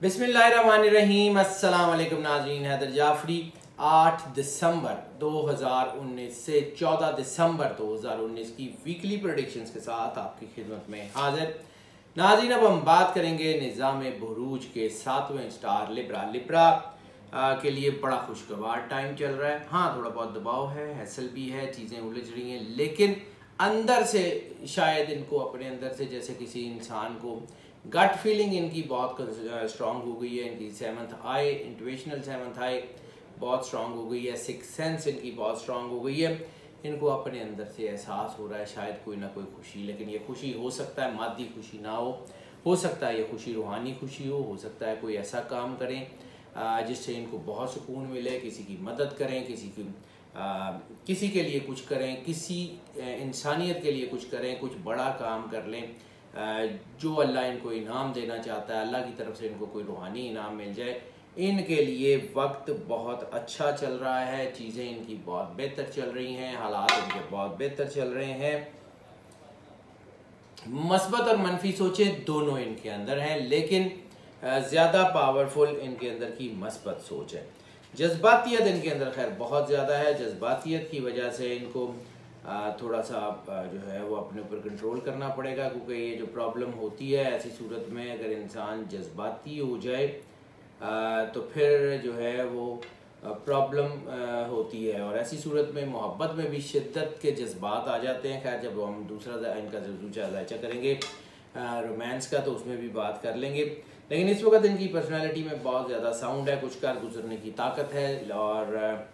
बिस्मिल्लाहिर्रहमानिर्रहीम। अस्सलाम वालेकुम नाज़रीन। हैदर जाफरी 8 दिसंबर 2019 से 14 दिसंबर 2019 की वीकली प्रेडिक्शंस के साथ आपकी खिदमत में हाजिर। नाज़रीन, अब हम बात करेंगे निज़ाम बुरूज के 7वें स्टार लिब्रा के लिए बड़ा खुशगवार टाइम चल रहा है। हाँ, थोड़ा बहुत दबाव है, हैसल भी है, चीज़ें उलझ रही हैं, लेकिन अंदर से शायद इनको अपने अंदर से जैसे किसी इंसान को गट फीलिंग इनकी बहुत स्ट्रांग हो गई है। इनकी सेवंथ आई, इंट्यूशनल सेवंथ आई बहुत स्ट्रांग हो गई है। सिक्स सेंस इनकी बहुत स्ट्रांग हो गई है। इनको अपने अंदर से एहसास हो रहा है शायद कोई ना कोई खुशी, लेकिन ये खुशी हो सकता है मादी खुशी ना हो सकता है ये खुशी रूहानी खुशी हो सकता है कोई ऐसा काम करें जिससे इनको बहुत सुकून मिले, किसी की मदद करें, किसी के लिए कुछ करें, किसी इंसानियत के लिए कुछ करें, कुछ बड़ा काम कर लें जो अल्लाह इनको इनाम देना चाहता है, अल्लाह की तरफ से इनको कोई रूहानी इनाम मिल जाए। इनके लिए वक्त बहुत अच्छा चल रहा है, चीज़ें इनकी बहुत बेहतर चल रही हैं, हालात इनके बहुत बेहतर चल रहे हैं। मस्बत और मनफी सोचें दोनों इनके अंदर हैं, लेकिन ज़्यादा पावरफुल इनके अंदर की मस्बत सोच है। जज्बातियत इनके अंदर खैर बहुत ज़्यादा है। जज्बातियत की वजह से इनको थोड़ा सा जो है वो अपने ऊपर कंट्रोल करना पड़ेगा, क्योंकि ये जो प्रॉब्लम होती है ऐसी सूरत में अगर इंसान जज्बाती हो जाए तो फिर जो है वो प्रॉब्लम होती है। और ऐसी सूरत में मोहब्बत में भी शिद्दत के जज्बात आ जाते हैं। खैर, जब हम दूसरा इनका दूसरा जायचा करेंगे रोमांस का तो उसमें भी बात कर लेंगे, लेकिन इस वक्त इनकी पर्सनालिटी में बहुत ज़्यादा साउंड है, कुछ कर गुजरने की ताकत है। और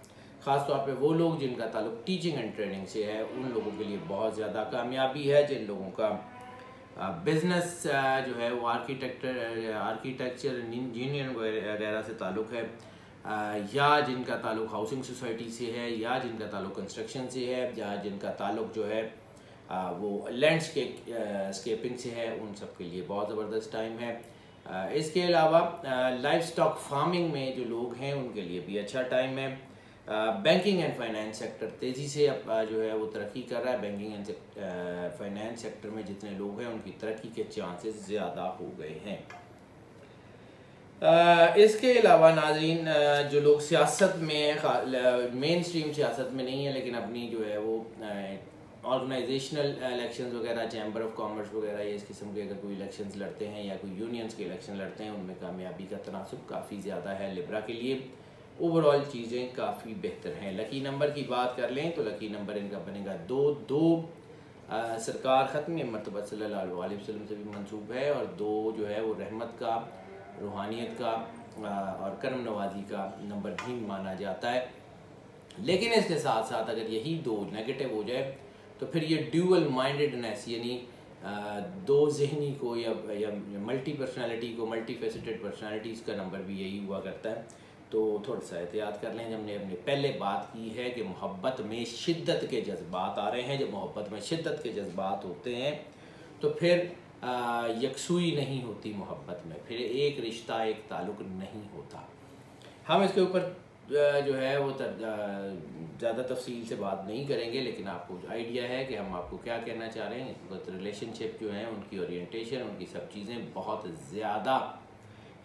ख़ास तौर पे वो लोग जिनका ताल्लुक टीचिंग एंड ट्रेनिंग से है उन लोगों के लिए बहुत ज़्यादा कामयाबी है। जिन लोगों का बिज़नेस जो है वो आर्किटेक्चर इंजीनियर वगैरह से ताल्लुक़ है, या जिनका ताल्लुक हाउसिंग सोसाइटी से है, या जिनका ताल्लुक कंस्ट्रक्शन से है, या जिनका ताल्लुक जो है वो लैंडस्केपिंग से है, उन सब के लिए बहुत ज़बरदस्त टाइम है। इसके अलावा लाइफ स्टॉक फार्मिंग में जो लोग हैं उनके लिए भी अच्छा टाइम है। बैंकिंग एंड फाइनेंस सेक्टर तेज़ी से जो है वो तरक्की कर रहा है। बैंकिंग एंड फाइनेंस सेक्टर में जितने लोग हैं उनकी तरक्की के चांसेस ज़्यादा हो गए हैं। इसके अलावा नाज़रीन, जो लोग सियासत में मेन स्ट्रीम सियासत में नहीं है लेकिन अपनी जो है वो ऑर्गेनाइजेशनल इलेक्शंस वगैरह, चैम्बर ऑफ कॉमर्स वगैरह, ये इस किस्म के अगर कोई इलेक्शंस लड़ते हैं या कोई यूनियंस के इलेक्शन लड़ते हैं, उनमें कामयाबी का तनासुब काफ़ी ज़्यादा है। लिब्रा के लिए ओवरऑल चीज़ें काफ़ी बेहतर हैं। लकी नंबर की बात कर लें तो लकी नंबर इनका बनेगा 2। सरकार ख़त्म मरतबा सल्लल्लाहु अलैहि वसल्लम से भी मंसूब है, और 2 जो है वो रहमत का, रूहानियत का और करम नवाजी का नंबर भी माना जाता है। लेकिन इसके साथ साथ अगर यही 2 नेगेटिव हो जाए तो फिर ये ड्यूअल माइंडेडनेस यानी दो जहनी को या मल्टी पर्सनालिटी को, मल्टी फेसेटेड पर्सनालिटीज़ का नंबर भी यही हुआ करता है। तो थोड़ा सा एहतियात कर लें। हमने पहले बात की है कि मोहब्बत में शिद्दत के जज्बात आ रहे हैं। जब मोहब्बत में शिद्दत के जज्बात होते हैं तो फिर यकसुई नहीं होती मोहब्बत में, फिर एक रिश्ता, एक ताल्लुक़ नहीं होता। हम इसके ऊपर जो है वो ज़्यादा तफसील से बात नहीं करेंगे, लेकिन आपको आइडिया है कि हम आपको क्या कहना चाह रहे हैं। रिलेशनशिप जो है उनकी ओरिएंटेशन, उनकी सब चीज़ें बहुत ज़्यादा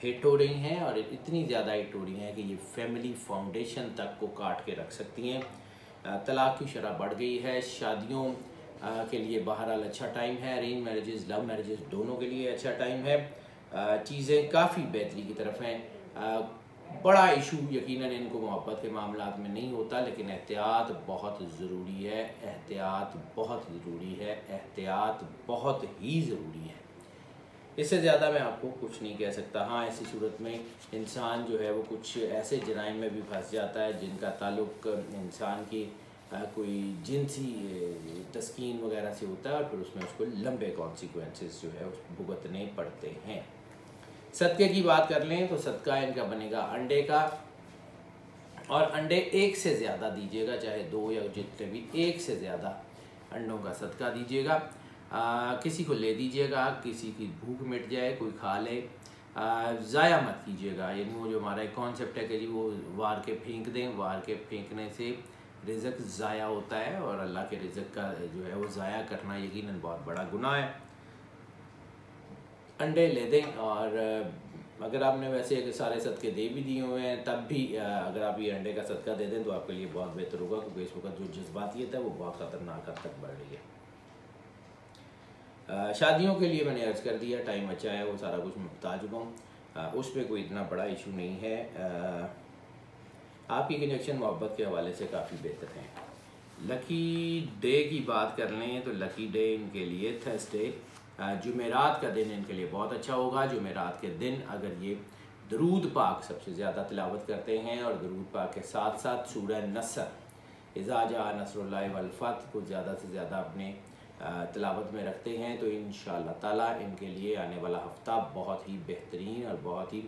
हिट हो रही हैं, और इतनी ज़्यादा हिट हो रही हैं कि ये फैमिली फाउंडेशन तक को काट के रख सकती हैं। तलाक़ की शरह बढ़ गई है। शादियों के लिए बहरहाल अच्छा टाइम है। अरेंज मैरिजेस, लव मैरिजेस दोनों के लिए अच्छा टाइम है। चीज़ें काफ़ी बेहतरी की तरफ हैं। बड़ा इशू यकीनन इनको मोहब्बत के मामलात में नहीं होता, लेकिन एहतियात बहुत ज़रूरी है। एहतियात बहुत ज़रूरी है। एहतियात बहुत ही ज़रूरी है। इससे ज़्यादा मैं आपको कुछ नहीं कह सकता। हाँ, ऐसी सूरत में इंसान जो है वो कुछ ऐसे जराइम में भी फंस जाता है जिनका ताल्लुक़ इंसान की कोई जिनसी तस्कीन वगैरह से होता है, और फिर उसमें उसको लंबे कॉन्सिक्वेंसेस जो है भुगतने पड़ते हैं। सदक़े की बात कर लें तो सदका इनका बनेगा अंडे का, और अंडे 1 से ज़्यादा दीजिएगा, चाहे 2 या जितने भी, 1 से ज़्यादा अंडों का सदका दीजिएगा। किसी को ले दीजिएगा, किसी की भूख मिट जाए कोई खा ले, ज़ाया मत कीजिएगा। यानी वो जो हमारा एक कॉन्सेप्ट है कि जी वो वार के फेंक दें, वार के फेंकने से रिज़्क़ ज़ाया होता है, और अल्लाह के रिज़्क़ का जो है वो ज़ाया करना यकीनन बहुत बड़ा गुनाह है। अंडे ले दें और अगर आपने वैसे सारे सदक़े दे भी दिए हुए हैं तब भी अगर आप ये अंडे का सदका दे दें तो आपके लिए बहुत बेहतर होगा, क्योंकि इस वक्त जो जज्बातियत है वो बहुत ख़तरनाक हद तक बढ़ रही है। शादियों के लिए मैंने अर्ज़ कर दिया, टाइम अच्छा है, वो सारा कुछ मैं बता चुका हूँ, उस पर कोई इतना बड़ा इशू नहीं है। आपकी कनेक्शन मोहब्बत के हवाले से काफ़ी बेहतर हैं। लकी डे की बात कर लें तो लकी डे इनके लिए थर्सडे, जुमेरात का दिन इनके लिए बहुत अच्छा होगा। जुमेरात के दिन अगर ये दरूद पाक सबसे ज़्यादा तिलावत करते हैं और दरूद पाक के साथ साथ सूरह नसर, इज़ा जा नसरुल्लाह वल फतह को ज़्यादा से ज़्यादा अपने तिलावत में रखते हैं तो इंशाअल्लाह ताला इनके लिए आने वाला हफ़्ता बहुत ही बेहतरीन और बहुत ही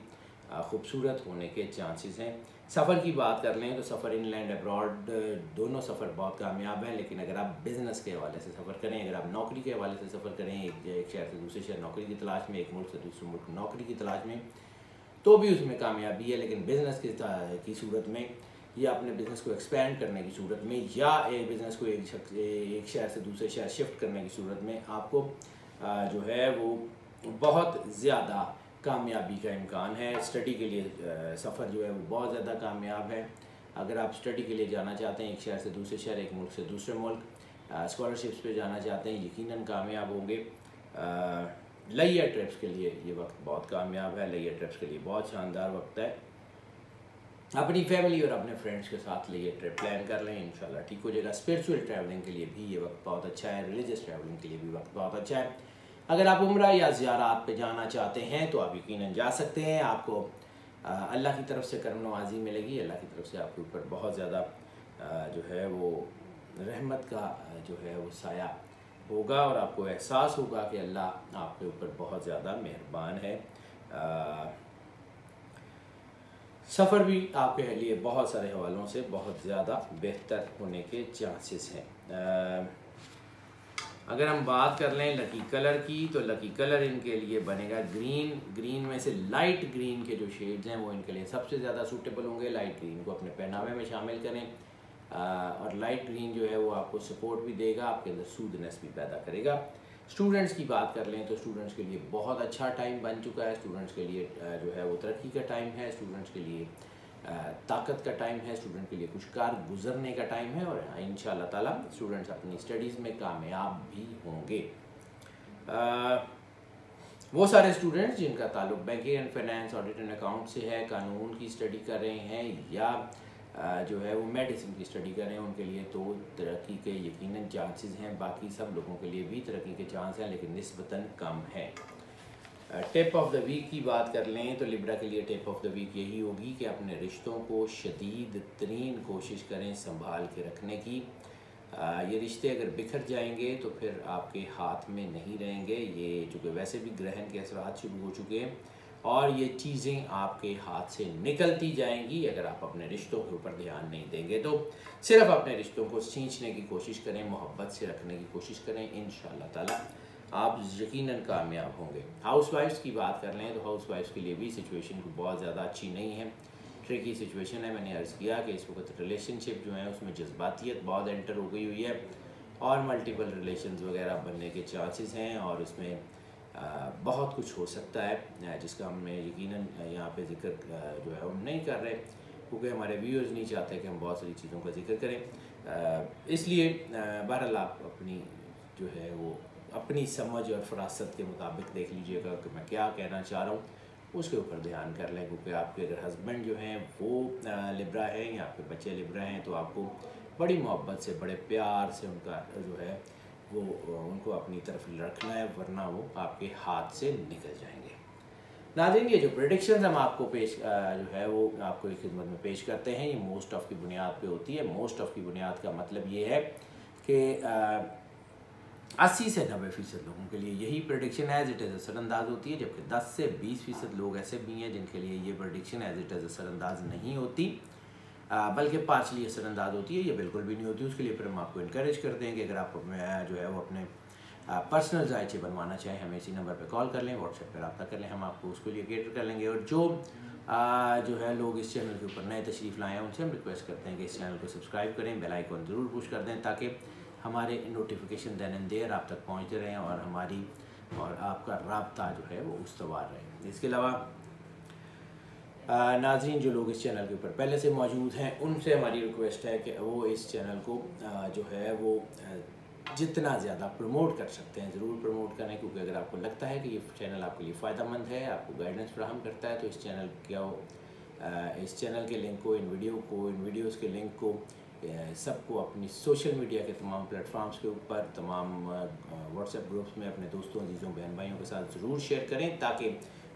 ख़ूबसूरत होने के चांसेस हैं। सफ़र की बात कर लें तो सफ़र इनलैंड अब्रॉड दोनों सफ़र बहुत कामयाब हैं, लेकिन अगर आप बिज़नेस के हवाले से सफ़र करें, अगर आप नौकरी के हवाले से सफ़र करें, एक शहर से दूसरे शहर नौकरी की तलाश में, एक मुल्क से दूसरे मुल्क नौकरी की तलाश में, तो भी उसमें कामयाबी है। लेकिन बिज़नेस की सूरत में या अपने बिज़नेस को एक्सपेंड करने की सूरत में या एक बिज़नेस को एक शहर से दूसरे शहर शिफ्ट करने की सूरत में आपको जो है वो बहुत ज़्यादा कामयाबी का इम्कान है। स्टडी के लिए सफ़र जो है वो बहुत ज़्यादा कामयाब है। अगर आप स्टडी के लिए जाना चाहते हैं एक शहर से दूसरे शहर, एक मुल्क से दूसरे मुल्क, स्कॉलरशिप्स पे जाना चाहते हैं, यकीनन कामयाब होंगे। लैया ट्रिप्स के लिए ये वक्त बहुत कामयाब है, लैया ट्रिप्स के लिए बहुत शानदार वक्त है। अपनी फैमिली और अपने फ्रेंड्स के साथ लिए ट्रिप प्लान कर लें, इंशाल्लाह ठीक हो जाएगा। स्पिरिचुअल ट्रैवलिंग के लिए भी ये वक्त बहुत अच्छा है, रिलीजियस ट्रैवलिंग के लिए भी वक्त बहुत अच्छा है। अगर आप उम्रा या ज़ियारत पे जाना चाहते हैं तो आप यकीनन जा सकते हैं। आपको अल्लाह की तरफ से करम नवाजी मिलेगी, अल्लाह की तरफ से आपके ऊपर बहुत ज़्यादा जो है वो रहमत का जो है वो साया होगा और आपको एहसास होगा कि अल्लाह आपके ऊपर बहुत ज़्यादा मेहरबान है। सफ़र भी आपके लिए बहुत सारे हवालों से बहुत ज़्यादा बेहतर होने के चांसेस हैं। अगर हम बात कर लें लकी कलर की तो लकी कलर इनके लिए बनेगा ग्रीन। ग्रीन में से लाइट ग्रीन के जो शेड्स हैं वो इनके लिए सबसे ज़्यादा सूटेबल होंगे। लाइट ग्रीन को अपने पहनावे में शामिल करें और लाइट ग्रीन जो है वो आपको सपोर्ट भी देगा, आपके अंदर सूदनेस भी पैदा करेगा। स्टूडेंट्स की बात कर लें तो स्टूडेंट्स के लिए बहुत अच्छा टाइम बन चुका है। स्टूडेंट्स के लिए जो है वो तरक्की का टाइम है, स्टूडेंट्स के लिए ताकत का टाइम है, स्टूडेंट के लिए कुछ कार गुजरने का टाइम है और इंशाअल्लाह ताला स्टूडेंट्स अपनी स्टडीज़ में कामयाब भी होंगे। वो सारे स्टूडेंट्स जिनका ताल्लुक banking and finance, audit and account से है, कानून की स्टडी कर रहे हैं या जो है वो मेडिसिन की स्टडी कर रहे हैं, उनके लिए तो तरक्की के यकीनन चांसेस हैं। बाकी सब लोगों के लिए भी तरक्की के चांस हैं लेकिन निस्बतन कम है। टिप ऑफ द वीक की बात कर लें तो लिब्रा के लिए टिप ऑफ द वीक यही होगी कि अपने रिश्तों को शदीद तरीन कोशिश करें संभाल के रखने की। ये रिश्ते अगर बिखर जाएंगे तो फिर आपके हाथ में नहीं रहेंगे। ये चूँकि वैसे भी ग्रहण के असरात शुरू हो चुके हैं और ये चीज़ें आपके हाथ से निकलती जाएंगी अगर आप अपने रिश्तों के ऊपर ध्यान नहीं देंगे। तो सिर्फ अपने रिश्तों को खींचने की कोशिश करें, मोहब्बत से रखने की कोशिश करें, इंशाअल्लाह ताला आप यकीनन कामयाब होंगे। हाउसवाइफ्स की बात कर लें तो हाउसवाइफ्स के लिए भी सिचुएशन बहुत ज़्यादा अच्छी नहीं है, ट्रिकी सिचुएशन है। मैंने अर्ज़ किया कि इस वक्त रिलेशनशिप जो है उसमें जज्बातियत बहुत एंटर हो गई हुई है और मल्टीपल रिलेशंस वगैरह बनने के चांसेस हैं और उसमें बहुत कुछ हो सकता है जिसका हमने यकीनन यहाँ पे जिक्र जो है हम नहीं कर रहे क्योंकि हमारे व्यूअर्स नहीं चाहते कि हम बहुत सारी चीज़ों का जिक्र करें। इसलिए बहरहाल आप अपनी जो है वो अपनी समझ और फरासत के मुताबिक देख लीजिएगा कि मैं क्या कहना चाह रहा हूँ, उसके ऊपर ध्यान कर लें। क्योंकि आपके अगर हस्बैंड जो हैं वो लिब्रा हैं या आपके बच्चे लिब्रा हैं तो आपको बड़ी मोहब्बत से, बड़े प्यार से उनका जो है वो उनको अपनी तरफ रखना है, वरना वो आपके हाथ से निकल जाएंगे। नाज़रीन, ये जो प्रेडिक्शंस हम आपको पेश जो है वो आपको एक खिदमत में पेश करते हैं, ये मोस्ट ऑफ़ की बुनियाद पे होती है। मोस्ट ऑफ़ की बुनियाद का मतलब ये है कि 80 से 90% लोगों के लिए यही प्रेडिक्शन एज इट इज़ असरअंदाज होती है, जबकि 10 से 20% लोग ऐसे भी हैं जिनके लिए ये प्रेडिक्शन एज इट इज़ असरअंदाज नहीं होती बल्कि पार्शली असरअंदाज होती है, ये बिल्कुल भी नहीं होती। उसके लिए फिर हम आपको इनकरेज करते हैं कि अगर आप जो है वो अपने पर्सनल जायचे बनवाना चाहें हमें इसी नंबर पे कॉल कर लें, व्हाट्सएप पर रब्ता कर लें, हम आपको उसके लिए केटर कर लेंगे। और जो है लोग इस चैनल के ऊपर नए तशरीफ़ लाए हैं उनसे हम रिक्वेस्ट करते हैं कि इस चैनल को सब्सक्राइब करें, बेल आइकन ज़रूर पुश कर दें ताकि हमारे नोटिफिकेशन देन एंड देयर आप तक पहुँचते रहें और हमारी और आपका रब्ता जो है वो उस्तवार रहे। इसके अलावा नाज़रीन जो लोग इस चैनल के ऊपर पहले से मौजूद हैं उनसे हमारी रिक्वेस्ट है कि वो इस चैनल को जो है वो जितना ज़्यादा प्रमोट कर सकते हैं ज़रूर प्रमोट करें, क्योंकि अगर आपको लगता है कि ये चैनल आपके लिए फ़ायदेमंद है, आपको गाइडेंस फराहम करता है, तो इस चैनल के लिंक को, इन वीडियोज़ के लिंक को सबको अपनी सोशल मीडिया के तमाम प्लेटफॉर्म्स के ऊपर, तमाम व्हाट्सएप ग्रुप्स में अपने दोस्तों, अजीज़ों, बहन भाइयों के साथ ज़रूर शेयर करें, ताकि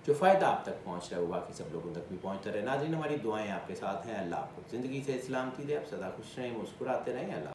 जो फ़ायदा आप तक पहुँच रहा है वो बाकी सब लोगों तक भी पहुँचता रहे। नाज़रीन हमारी दुआएं आपके साथ हैं। अल्लाह आपको ज़िंदगी से सलामती दे, आप सदा खुश रहें, मुस्कुराते रहें। अल्लाह।